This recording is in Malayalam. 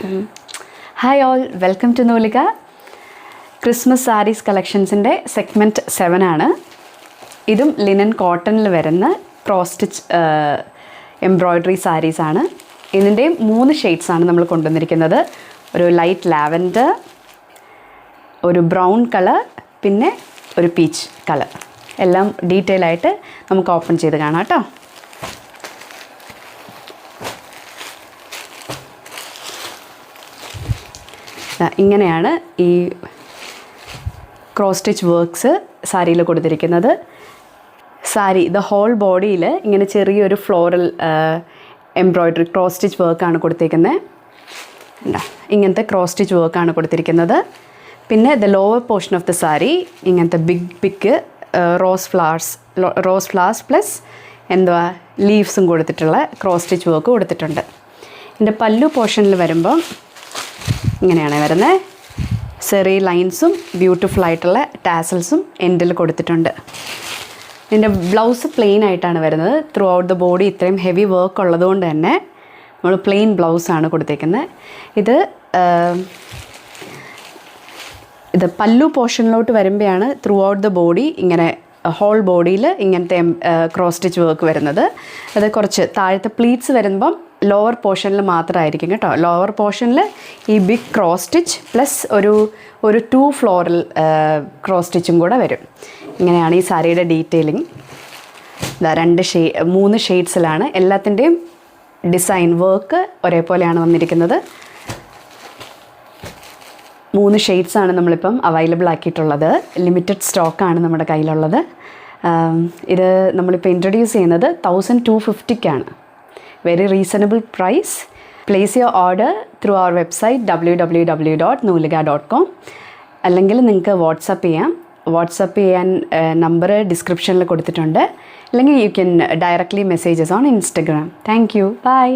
നമസ്കാരം. Hi all, welcome to Nooliga. Christmas saris കളക്ഷൻസിൻ്റെ സെഗ്മെൻറ്റ് 7 ആണ്. ഇതും ലിനൻ കോട്ടണിൽ വരുന്ന ക്രോസ് സ്റ്റിച്ച് എംബ്രോയ്ഡറി സാരീസാണ്. ഇതിൻ്റെയും 3 ഷെയ്ഡ്സാണ് നമ്മൾ കൊണ്ടുവന്നിരിക്കുന്നത്. ഒരു ലൈറ്റ് ലാവൻഡർ, ഒരു ബ്രൗൺ കളർ, പിന്നെ ഒരു പീച്ച് കളർ. എല്ലാം ഡീറ്റെയിൽ ആയിട്ട് നമുക്ക് ഓപ്പൺ ചെയ്ത് കാണാം കേട്ടോ. ഇങ്ങനെയാണ് ഈ ക്രോസ് സ്റ്റിച്ച് വർക്ക്സ് സാരിയിൽ കൊടുത്തിരിക്കുന്നത്. സാരി ഹോൾ ബോഡിയിൽ ഇങ്ങനെ ചെറിയൊരു ഫ്ലോറൽ എംബ്രോയ്ഡറി ക്രോസ് സ്റ്റിച്ച് വർക്കാണ് കൊടുത്തിരിക്കുന്നത്. ഇങ്ങനത്തെ ക്രോസ് സ്റ്റിച്ച് വർക്കാണ് കൊടുത്തിരിക്കുന്നത്. പിന്നെ lower portion of the sari ഇങ്ങനത്തെ ബിഗ് റോസ് ഫ്ലവേഴ്സ് പ്ലസ് ലീവ്സും കൊടുത്തിട്ടുള്ള ക്രോസ് സ്റ്റിച്ച് വർക്ക് കൊടുത്തിട്ടുണ്ട്. ഇതിൻ്റെ പല്ലു പോർഷനിൽ വരുമ്പോൾ ഇങ്ങനെയാണ് വരുന്നത്. സെറി ലൈൻസും ബ്യൂട്ടിഫുൾ ആയിട്ടുള്ള ടാസൽസും എൻഡിൽ കൊടുത്തിട്ടുണ്ട്. ഇതിൻ്റെ ബ്ലൗസ് പ്ലെയിൻ ആയിട്ടാണ് വരുന്നത്. ത്രൂ ഔട്ട് ദ ബോഡി ഇത്രയും ഹെവി വർക്ക് ഉള്ളതുകൊണ്ട് തന്നെ നമ്മൾ പ്ലെയിൻ ബ്ലൗസാണ് കൊടുത്തേക്കുന്നത്. ഇത് പല്ലു പോർഷനിലോട്ട് വരുമ്പോഴാണ് ത്രൂ ഔട്ട് ദ ബോഡി ഇങ്ങനെ ഹോൾ ബോഡിയിൽ ഇങ്ങനത്തെ ക്രോസ് സ്റ്റിച്ച് വർക്ക് വരുന്നത്. അത് കുറച്ച് താഴത്തെ പ്ലീറ്റ്സ് വരുമ്പം ലോവർ പോർഷനിൽ മാത്രമായിരിക്കും കേട്ടോ. ലോവർ പോർഷനിൽ ഈ ബിഗ് ക്രോസ് സ്റ്റിച്ച് പ്ലസ് ഒരു 2 ഫ്ലോറൽ ക്രോസ് സ്റ്റിച്ചും കൂടെ വരും. ഇങ്ങനെയാണ് ഈ സാരിയുടെ ഡീറ്റെയിലിംഗ്. 3 ഷെയ്ഡ്സിലാണ്. എല്ലാത്തിൻ്റെയും ഡിസൈൻ വർക്ക് ഒരേപോലെയാണ് വന്നിരിക്കുന്നത്. 3 ഷെയ്ഡ്സാണ് നമ്മളിപ്പം അവൈലബിൾ ആക്കിയിട്ടുള്ളത്. ലിമിറ്റഡ് സ്റ്റോക്കാണ് നമ്മുടെ കയ്യിലുള്ളത്. ഇത് നമ്മളിപ്പോൾ ഇൻട്രൊഡ്യൂസ് ചെയ്യുന്നത് 1250-ക്കാണ്. Very reasonable price. Place your order through our website www.nooliga.com. അല്ലെങ്കിൽ നിങ്ങൾക്ക് വാട്സപ്പ് ചെയ്യാൻ നമ്പർ ഡിസ്ക്രിപ്ഷനിൽ കൊടുത്തിട്ടുണ്ട്. അല്ലെങ്കിൽ you can directly messages on Instagram. Thank you. By.